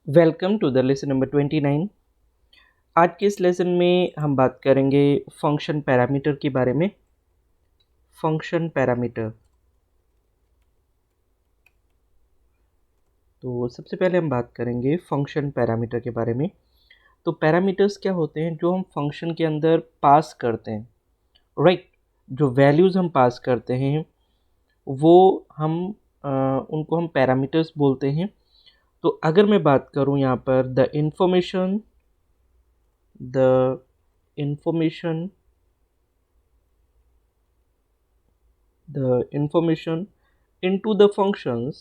Welcome to the lesson number 29। आज के इस लेसन में हम बात करेंगे फंक्शन पैरामीटर के बारे में। फंक्शन पैरामीटर, तो सबसे पहले हम बात करेंगे फंक्शन पैरामीटर के बारे में। तो पैरामीटर्स क्या होते हैं? जो हम फंक्शन के अंदर पास करते हैं, राइट। जो वैल्यूज़ हम पास करते हैं वो हम उनको हम पैरामीटर्स बोलते हैं। तो अगर मैं बात करूं यहाँ पर the information into the functions,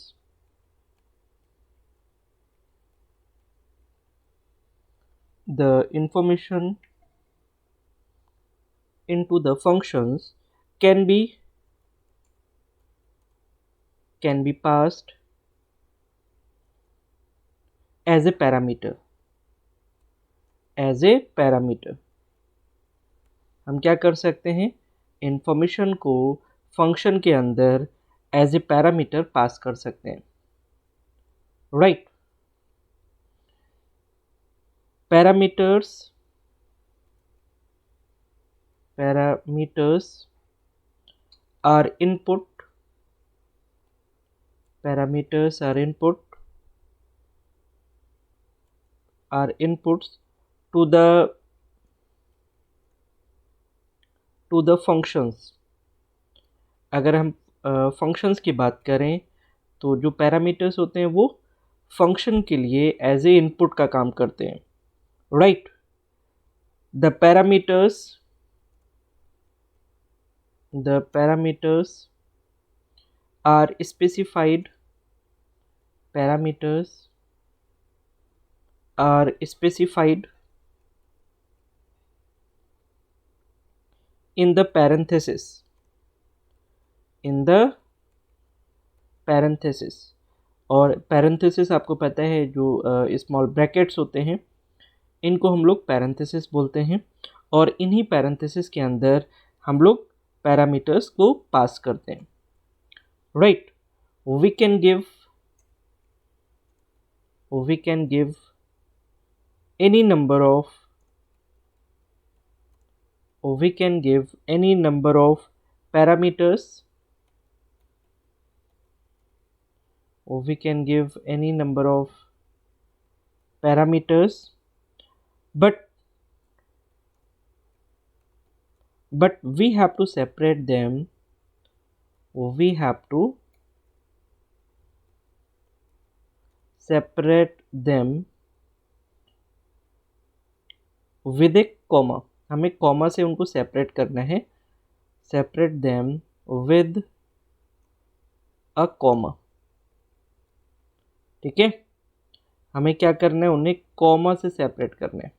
the information into the functions can be passed as a parameter. हम क्या कर सकते हैं? इंफॉर्मेशन को फंक्शन के अंदर एज ए पैरामीटर पास कर सकते हैं, right. Parameters are input parameters are inputs to the functions। अगर हम फंक्शंस की बात करें तो जो पैरामीटर्स होते हैं वो फंक्शन के लिए एज ए इनपुट का काम करते हैं, right. The parameters are specified in the parenthesis और पैरेंथेसिस आपको पता है जो स्मॉल ब्रैकेट्स होते हैं, इनको हम लोग पैरेंथेसिस बोलते हैं। और इन्हीं पैरेंथेसिस के अंदर हम लोग पैरामीटर्स को पास करते हैं, right. We can give any number of parameters, but we have to separate them with a comma। हमें कॉमा से उनको सेपरेट करना है, separate them with a comma, ठीक है। हमें क्या करना है? उन्हें कॉमा से सेपरेट करना है,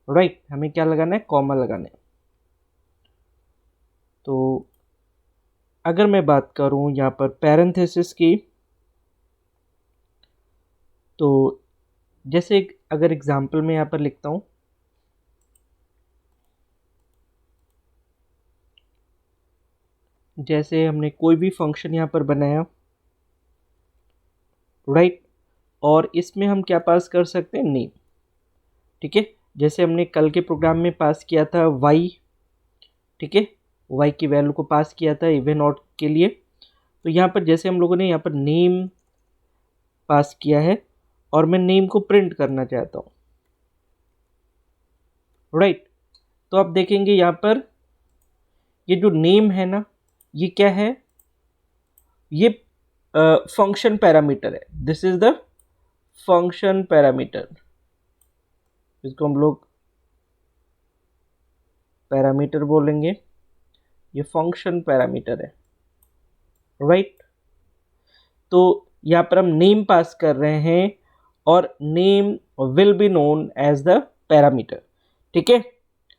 राइट। हमें क्या लगाना है? कॉमा लगाना है। तो अगर मैं बात करूं यहाँ पर पैरेंथेसिस की, तो जैसे अगर एग्जांपल में यहाँ पर लिखता हूं, जैसे हमने कोई भी फंक्शन यहाँ पर बनाया, राइट। और इसमें हम क्या पास कर सकते हैं? नेम, ठीक है। जैसे हमने कल के प्रोग्राम में पास किया था y, ठीक है, y की वैल्यू को पास किया था इवन ऑड के लिए। तो यहाँ पर जैसे हम लोगों ने यहाँ पर नेम पास किया है और मैं नेम को प्रिंट करना चाहता हूँ, राइट। तो आप देखेंगे यहाँ पर ये जो नेम है ना, ये क्या है? ये फंक्शन पैरामीटर है। This is the function parameter, इसको हम लोग पैरामीटर बोलेंगे। ये फंक्शन पैरामीटर है, राइट। तो यहाँ पर हम नेम पास कर रहे हैं और name will be known as the parameter, ठीक है।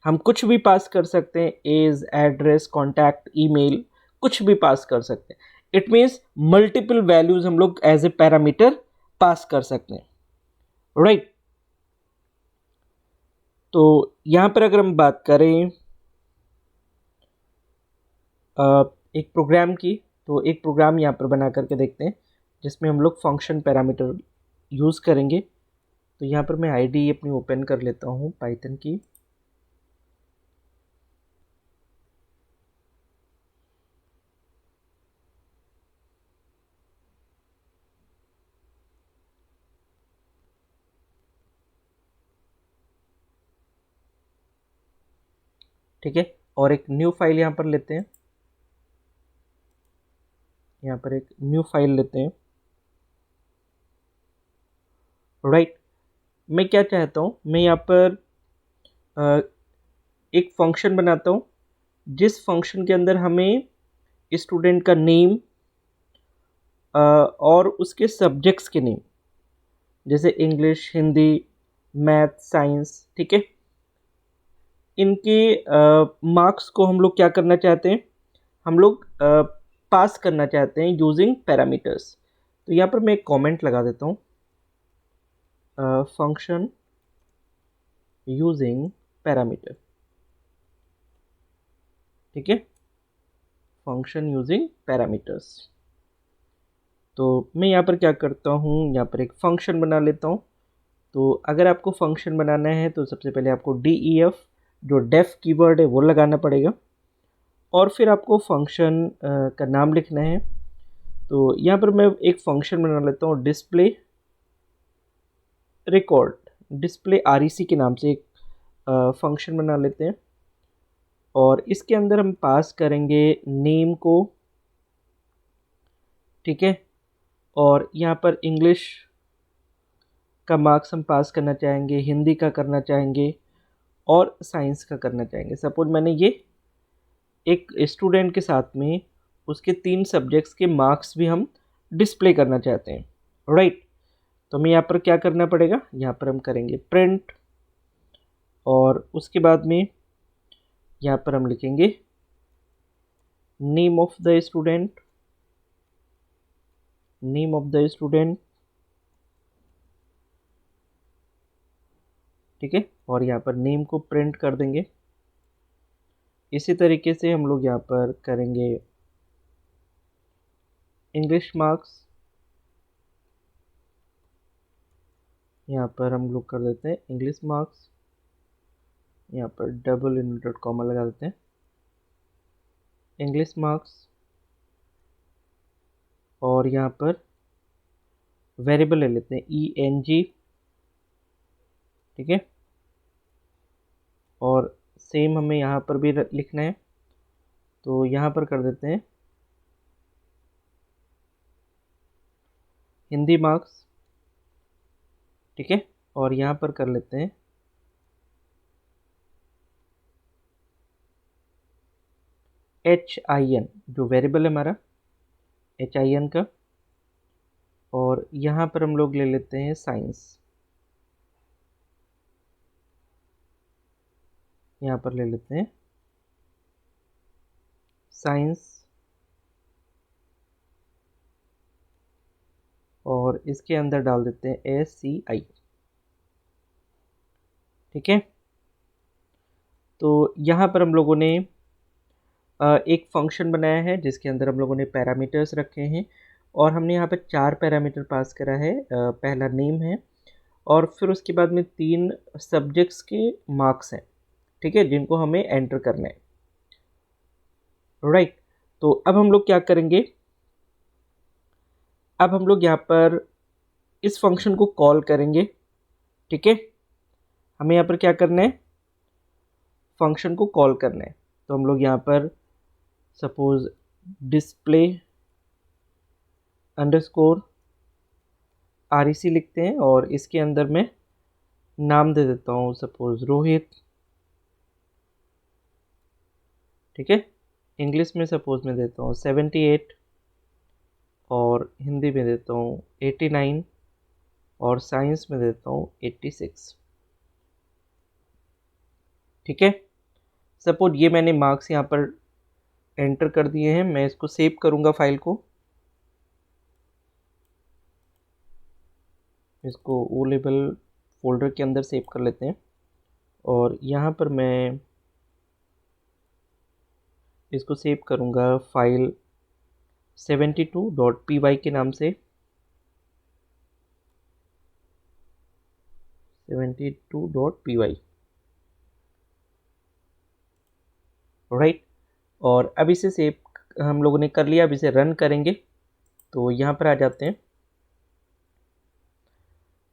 हम कुछ भी पास कर सकते हैं, एज, एड्रेस, कॉन्टैक्ट, ईमेल, कुछ भी पास कर सकते हैं। इट मीन्स मल्टीपल वैल्यूज हम लोग एज ए पैरामीटर पास कर सकते हैं, राइट। तो यहाँ पर अगर हम बात करें एक प्रोग्राम की, तो एक प्रोग्राम यहाँ पर बना करके देखते हैं जिसमें हम लोग फंक्शन पैरामीटर यूज़ करेंगे। तो यहाँ पर मैं आईडी अपनी ओपन कर लेता हूँ पाइथन की। ठीक है, और एक न्यू फाइल यहाँ पर लेते हैं। यहाँ पर एक न्यू फाइल लेते हैं। राइट, मैं क्या चाहता हूँ, मैं यहाँ पर एक फंक्शन बनाता हूँ जिस फंक्शन के अंदर हमें स्टूडेंट का नेम और उसके सब्जेक्ट्स के नेम, जैसे इंग्लिश, हिंदी, मैथ, साइंस, ठीक है, इनके मार्क्स को हम लोग क्या करना चाहते हैं, हम लोग पास करना चाहते हैं यूजिंग पैरामीटर्स। तो यहाँ पर मैं एक कमेंट लगा देता हूँ, फंक्शन यूजिंग पैरामीटर। ठीक है, फंक्शन यूजिंग पैरामीटर्स। तो मैं यहाँ पर क्या करता हूँ, यहाँ पर एक फंक्शन बना लेता हूँ। तो अगर आपको फंक्शन बनाना है तो सबसे पहले आपको DEF जो डेफ कीवर्ड है वो लगाना पड़ेगा, और फिर आपको फंक्शन का नाम लिखना है। तो यहाँ पर मैं एक फंक्शन बना लेता हूँ, डिस्प्ले रिकॉर्ड, डिस्प्ले REC के नाम से एक फंक्शन बना लेते हैं, और इसके अंदर हम पास करेंगे नेम को। ठीक है, और यहाँ पर इंग्लिश का मार्क्स हम पास करना चाहेंगे, हिंदी का करना चाहेंगे, और साइंस का करना चाहेंगे। सपोज मैंने ये एक स्टूडेंट के साथ में उसके 3 सब्जेक्ट्स के मार्क्स भी हम डिस्प्ले करना चाहते हैं। राइट, तो हमें यहाँ पर क्या करना पड़ेगा, यहाँ पर हम करेंगे प्रिंट, और उसके बाद में यहाँ पर हम लिखेंगे name of the student, name of the student. ठीक है, और यहाँ पर नेम को प्रिंट कर देंगे। इसी तरीके से हम लोग यहाँ पर करेंगे इंग्लिश मार्क्स, यहाँ पर हम लोग कर देते हैं इंग्लिश मार्क्स, यहाँ पर डबल इन्वर्टेड कॉमा लगा देते हैं, इंग्लिश मार्क्स, और यहाँ पर वेरिएबल ले लेते हैं ENG। ठीक है, और सेम हमें यहाँ पर भी लिखना है। तो यहाँ पर कर देते हैं हिंदी मार्क्स। ठीक है, और यहाँ पर कर लेते हैं HIN, जो वेरिएबल है हमारा HIN का, और यहाँ पर हम लोग ले लेते हैं साइंस, यहाँ पर ले लेते हैं साइंस, और इसके अंदर डाल देते हैं SCI। ठीक है, तो यहाँ पर हम लोगों ने एक फंक्शन बनाया है जिसके अंदर हम लोगों ने पैरामीटर्स रखे हैं, और हमने यहाँ पर 4 पैरामीटर पास करा है। पहला नेम है, और फिर उसके बाद में 3 सब्जेक्ट्स के मार्क्स हैं। ठीक है, जिनको हमें एंटर करना है। राइट, तो अब हम लोग क्या करेंगे, अब हम लोग यहाँ पर इस फंक्शन को कॉल करेंगे। ठीक है, हमें यहाँ पर क्या करना है, फंक्शन को कॉल करना है। तो हम लोग यहाँ पर सपोज डिस्प्ले अंडरस्कोर REC लिखते हैं, और इसके अंदर मैं नाम दे देता हूँ सपोज रोहित। ठीक है, इंग्लिश में सपोज मैं देता हूँ 78, और हिंदी में देता हूँ 89, और साइंस में देता हूँ 86। ठीक है, सपोज ये मैंने मार्क्स यहाँ पर एंटर कर दिए हैं। मैं इसको सेव करूँगा फाइल को, इसको ओ लेवल फोल्डर के अंदर सेव कर लेते हैं, और यहाँ पर मैं इसको सेव करूँगा फाइल 72.py के नाम से। 72.py, right. और अब इसे सेव हम लोगों ने कर लिया, अब इसे रन करेंगे। तो यहाँ पर आ जाते हैं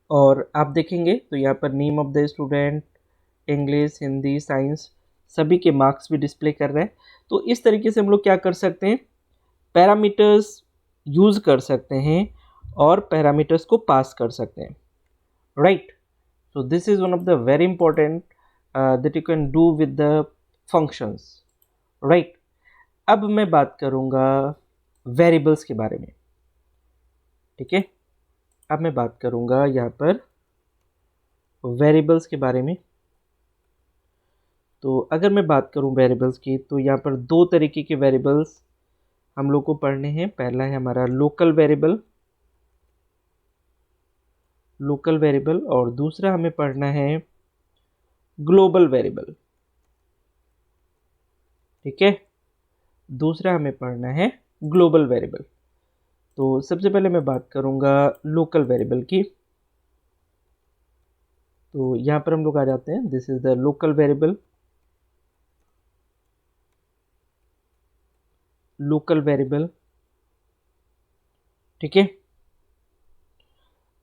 और आप देखेंगे तो यहाँ पर name of the student, English, Hindi, science सभी के मार्क्स भी डिस्प्ले कर रहे हैं। तो इस तरीके से हम लोग क्या कर सकते हैं, पैरामीटर्स यूज़ कर सकते हैं और पैरामीटर्स को पास कर सकते हैं, right. So this is one of the very important that you can do with the functions, right. अब मैं बात करूँगा वेरिएबल्स के बारे में, ठीक है। अब मैं बात करूँगा यहाँ पर वेरिएबल्स के बारे में। तो अगर मैं बात करूँ वेरिएबल्स की, तो यहाँ पर दो तरीके के वेरिएबल्स हम लोग को पढ़ने हैं। पहला है हमारा लोकल वेरिएबल, और दूसरा हमें पढ़ना है ग्लोबल वेरिएबल, ठीक है। दूसरा हमें पढ़ना है ग्लोबल वेरिएबल। तो सबसे पहले मैं बात करूँगा लोकल वेरिएबल की। तो यहाँ पर हम लोग आ जाते हैं, this is the local variable, ठीक है।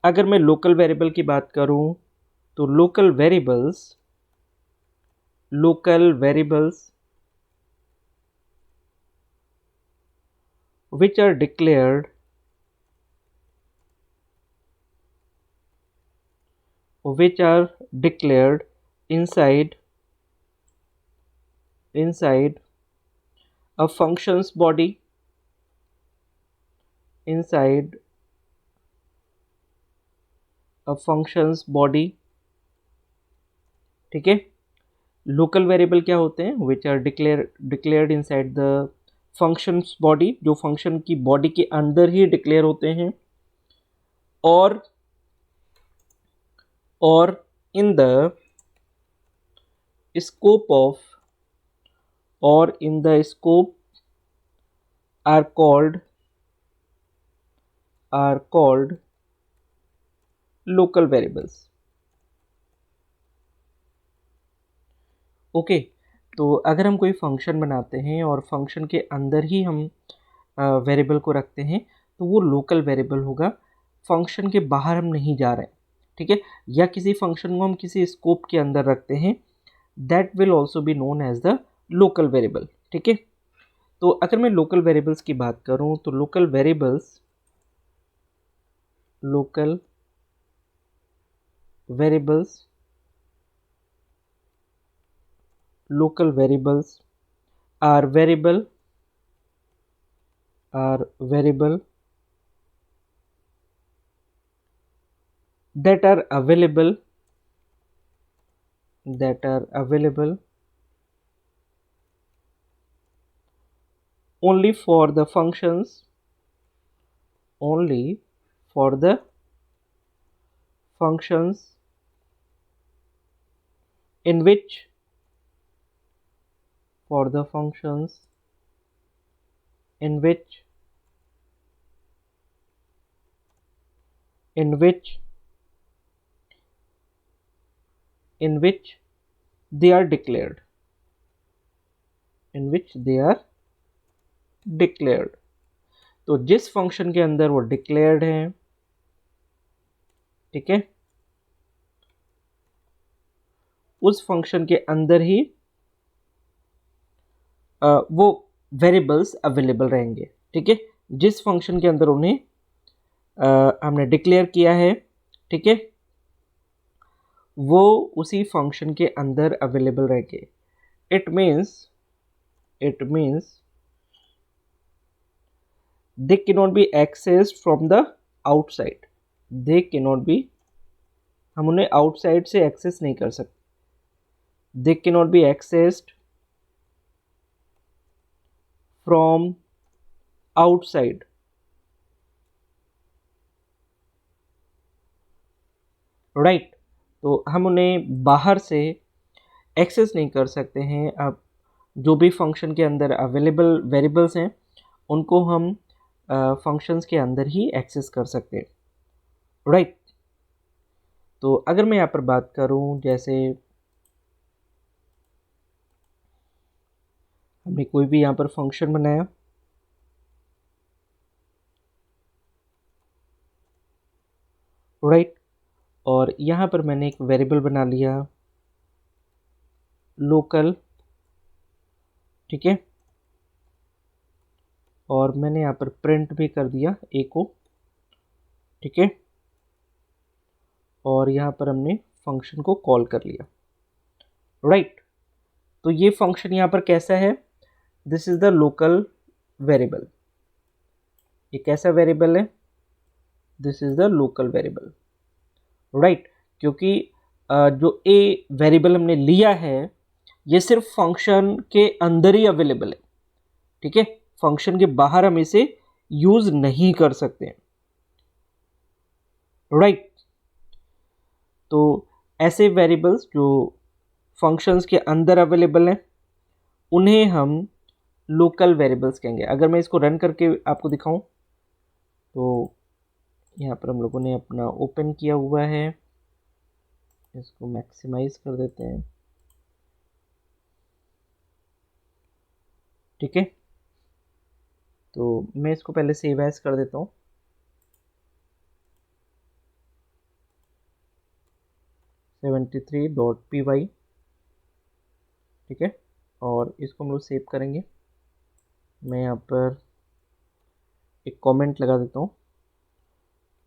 अगर मैं लोकल वेरिएबल की बात करूँ तो local variables which are declared inside a function's body, ठीक है। लोकल वेरिएबल क्या होते हैं, which are declared inside the functions body, जो फंक्शन की बॉडी के अंदर ही डिक्लेयर होते हैं, और in the scope are called local variables, okay. तो अगर हम कोई फंक्शन बनाते हैं और फंक्शन के अंदर ही हम वेरिएबल को रखते हैं तो वो लोकल वेरिएबल होगा, फंक्शन के बाहर हम नहीं जा रहे हैं, ठीक है। या किसी फंक्शन को हम किसी स्कोप के अंदर रखते हैं, that will also be known as the local variable, ठीक है। तो अगर मैं लोकल वेरिएबल्स की बात करूं तो local variables are variable that are available only for the functions in which they are declared, तो जिस फंक्शन के अंदर वो डिक्लेयर्ड है, ठीक है, उस फंक्शन के अंदर ही वो वेरिएबल्स अवेलेबल रहेंगे, ठीक है। जिस फंक्शन के अंदर उन्हें हमने डिक्लेयर किया है, ठीक है, वो उसी फंक्शन के अंदर अवेलेबल रहेंगे। It means they cannot be accessed from the outside, हम उन्हें आउटसाइड से एक्सेस नहीं कर सकते, they cannot be accessed from outside, right. तो हम उन्हें बाहर से एक्सेस नहीं कर सकते हैं। अब जो भी फंक्शन के अंदर अवेलेबल वेरिएबल्स हैं उनको हम फंक्शंस के अंदर ही एक्सेस कर सकते हैं, राइट। तो अगर मैं यहाँ पर बात करूँ, जैसे हमने कोई भी यहाँ पर फंक्शन बनाया, राइट, और यहाँ पर मैंने एक वेरिएबल बना लिया लोकल, ठीक है, और मैंने यहाँ पर प्रिंट भी कर दिया ए को, ठीक है, और यहाँ पर हमने फंक्शन को कॉल कर लिया, राइट। तो ये फंक्शन यहाँ पर कैसा है, this is the local variable. ये कैसा वेरिएबल है, this is the local variable, right, क्योंकि जो ए वेरिएबल हमने लिया है ये सिर्फ फंक्शन के अंदर ही अवेलेबल है, ठीक है, फंक्शन के बाहर हम इसे यूज नहीं कर सकते, राइट। तो ऐसे वेरिएबल्स जो फंक्शंस के अंदर अवेलेबल हैं उन्हें हम लोकल वेरिएबल्स कहेंगे। अगर मैं इसको रन करके आपको दिखाऊं तो यहाँ पर हम लोगों ने अपना ओपन किया हुआ है, इसको मैक्सिमाइज कर देते हैं, ठीक है। तो मैं इसको पहले सेव एज कर देता हूँ, .py, ठीक है, और इसको हम लोग सेव करेंगे। मैं यहाँ पर एक कमेंट लगा देता हूँ,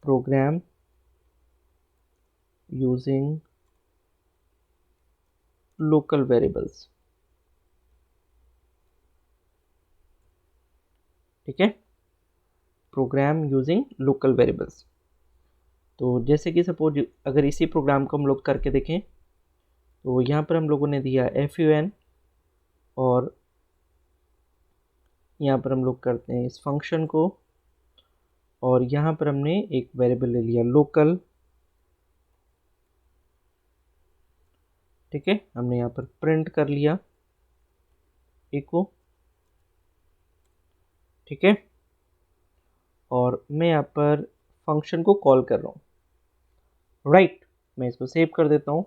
प्रोग्राम यूजिंग लोकल वेरिएबल्स, ठीक है, प्रोग्राम यूजिंग लोकल वेरिएबल्स। तो जैसे कि सपोज अगर इसी प्रोग्राम को हम लोग करके देखें तो यहाँ पर हम लोगों ने दिया fun, और यहाँ पर हम लोग करते हैं इस फंक्शन को, और यहाँ पर हमने एक वेरिएबल ले लिया लोकल, ठीक है, हमने यहाँ पर प्रिंट कर लिया एको, ठीक है, और मैं यहाँ पर फंक्शन को कॉल कर रहा हूँ, राइट। मैं इसको सेव कर देता हूँ,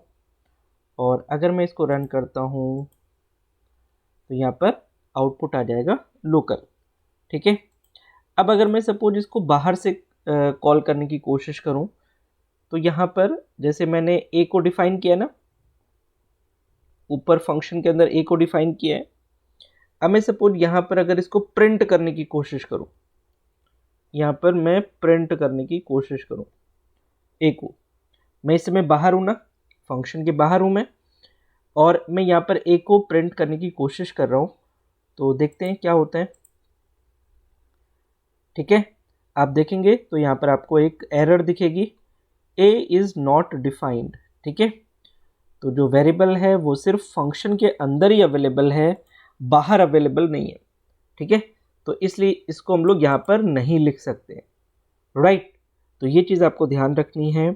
और अगर मैं इसको रन करता हूँ तो यहाँ पर आउटपुट आ जाएगा लोकल, ठीक है। अब अगर मैं सपोज इसको बाहर से कॉल करने की कोशिश करूँ तो यहाँ पर जैसे मैंने ए को डिफाइन किया ना, ऊपर फंक्शन के अंदर ए को डिफाइन किया है, अब मैं सपोज यहाँ पर अगर इसको प्रिंट करने की कोशिश करूँ, यहाँ पर मैं प्रिंट करने की कोशिश करूँ ए को, मैं इस समय बाहर हूँ ना, फंक्शन के बाहर हूँ मैं, और मैं यहाँ पर ए को प्रिंट करने की कोशिश कर रहा हूँ, तो देखते हैं क्या होता है, ठीक है। आप देखेंगे तो यहाँ पर आपको एक एरर दिखेगी, ए इज़ नॉट डिफाइंड, ठीक है। तो जो वेरिएबल है वो सिर्फ फंक्शन के अंदर ही अवेलेबल है, बाहर अवेलेबल नहीं है, ठीक है। तो इसलिए इसको हम लोग यहाँ पर नहीं लिख सकते, राइट। तो ये चीज़ आपको ध्यान रखनी है।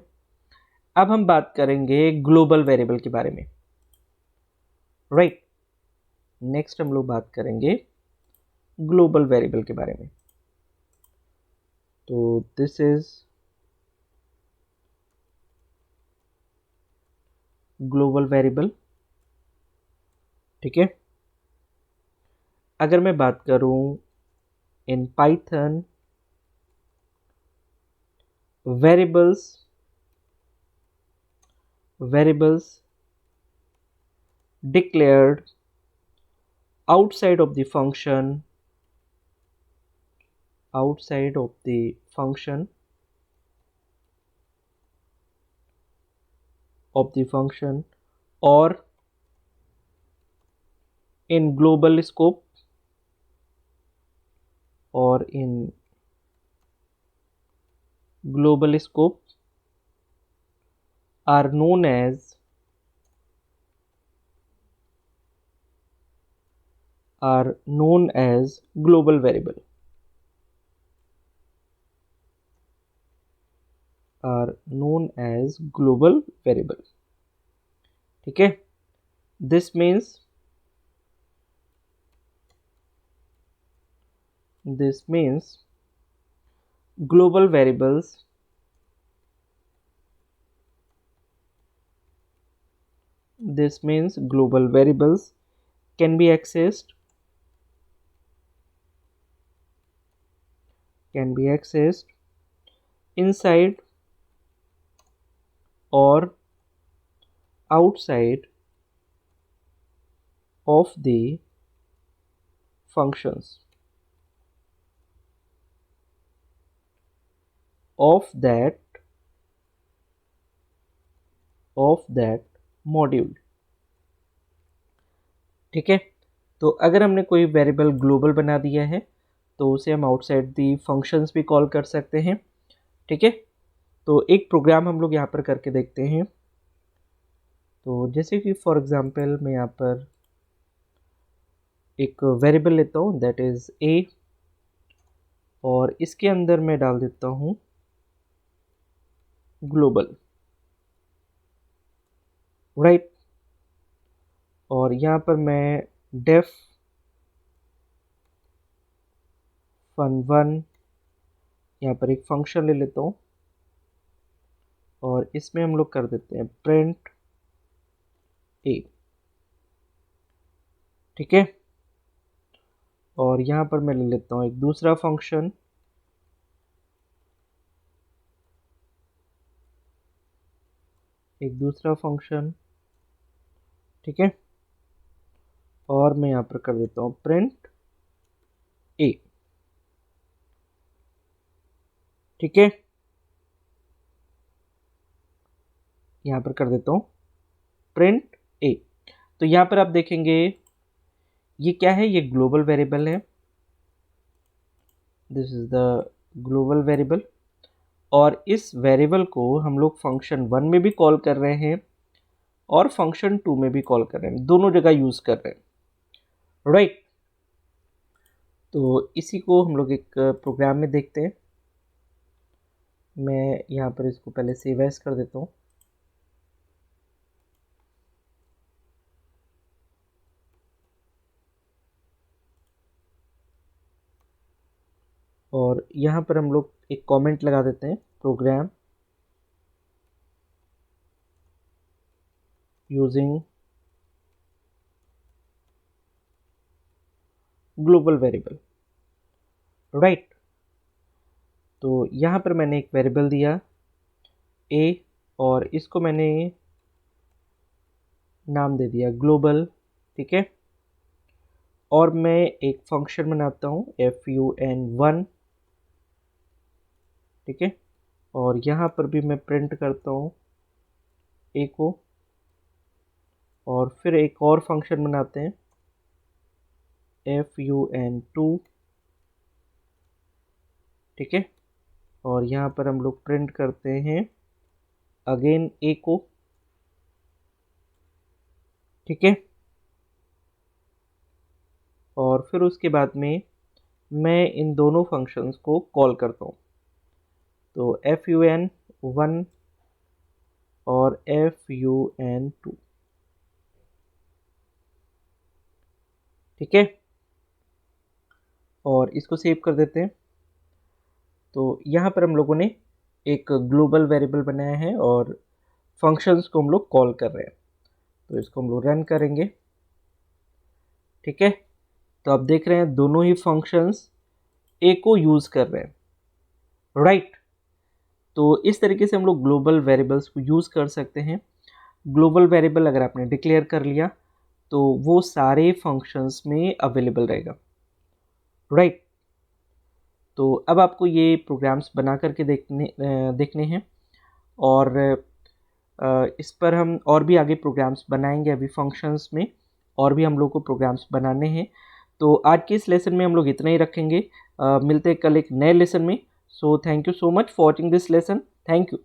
अब हम बात करेंगे ग्लोबल वेरिएबल के बारे में, राइट। नेक्स्ट हम लोग बात करेंगे ग्लोबल वेरिएबल के बारे में। तो दिस इज ग्लोबल वेरिएबल, ठीक है। अगर मैं बात करूं in Python variables declared outside of the function or in global scope are known as global variable, ठीक है। this means global variables This means global variables can be accessed inside or outside of the functions of that module. ठीक है, तो अगर हमने कोई variable global बना दिया है तो उसे हम आउटसाइड दी फंक्शंस भी कॉल कर सकते हैं। ठीक है, तो एक प्रोग्राम हम लोग यहाँ पर करके देखते हैं। तो जैसे कि फॉर एग्जांपल मैं यहाँ पर एक वेरिएबल लेता हूँ दैट इज़ ए, और इसके अंदर मैं डाल देता हूँ ग्लोबल, राइट। और यहाँ पर मैं डेफ fun1 यहाँ पर एक फंक्शन ले लेता हूँ और इसमें हम लोग कर देते हैं प्रिंट ए। ठीक है, और यहाँ पर मैं ले लेता हूँ एक दूसरा फंक्शन, ठीक है, और मैं यहाँ पर कर देता हूँ प्रिंट ए। ठीक है, यहाँ पर कर देता हूँ प्रिंट ए। तो यहाँ पर आप देखेंगे ये क्या है, ये ग्लोबल वेरिएबल है, this is the global variable. और इस वेरिएबल को हम लोग फंक्शन 1 में भी कॉल कर रहे हैं और फंक्शन 2 में भी कॉल कर रहे हैं, दोनों जगह यूज़ कर रहे हैं, राइट। तो इसी को हम लोग एक प्रोग्राम में देखते हैं। मैं यहाँ पर इसको पहले सेव एज कर देता हूँ। और यहाँ पर हम लोग एक कमेंट लगा देते हैं, program using global variable, right. तो यहाँ पर मैंने एक वेरिएबल दिया ए और इसको मैंने नाम दे दिया ग्लोबल। ठीक है, और मैं एक फंक्शन बनाता हूँ fun1। ठीक है, और यहाँ पर भी मैं प्रिंट करता हूँ ए को, और फिर एक और फंक्शन बनाते हैं fun2। ठीक है, और यहाँ पर हम लोग प्रिंट करते हैं अगेन ए को। ठीक है, और फिर उसके बाद में मैं इन दोनों फंक्शंस को कॉल करता हूँ, तो fun1 और fun2। ठीक है, और इसको सेव कर देते हैं। तो यहाँ पर हम लोगों ने एक ग्लोबल वेरिएबल बनाया है और फंक्शंस को हम लोग कॉल कर रहे हैं, तो इसको हम लोग रन करेंगे। ठीक है, तो आप देख रहे हैं दोनों ही फंक्शंस ए को यूज़ कर रहे हैं, राइट। तो इस तरीके से हम लोग ग्लोबल वेरिएबल्स को यूज़ कर सकते हैं। ग्लोबल वेरिएबल अगर आपने डिक्लेयर कर लिया तो वो सारे फंक्शंस में अवेलेबल रहेगा, राइट। तो अब आपको ये प्रोग्राम्स बना करके देखने हैं, और इस पर हम और भी आगे प्रोग्राम्स बनाएंगे। अभी फंक्शंस में और भी हम लोग को प्रोग्राम्स बनाने हैं। तो आज के इस लेसन में हम लोग इतना ही रखेंगे। मिलते हैं कल एक नए लेसन में। So thank you so much for watching this lesson. Thank you.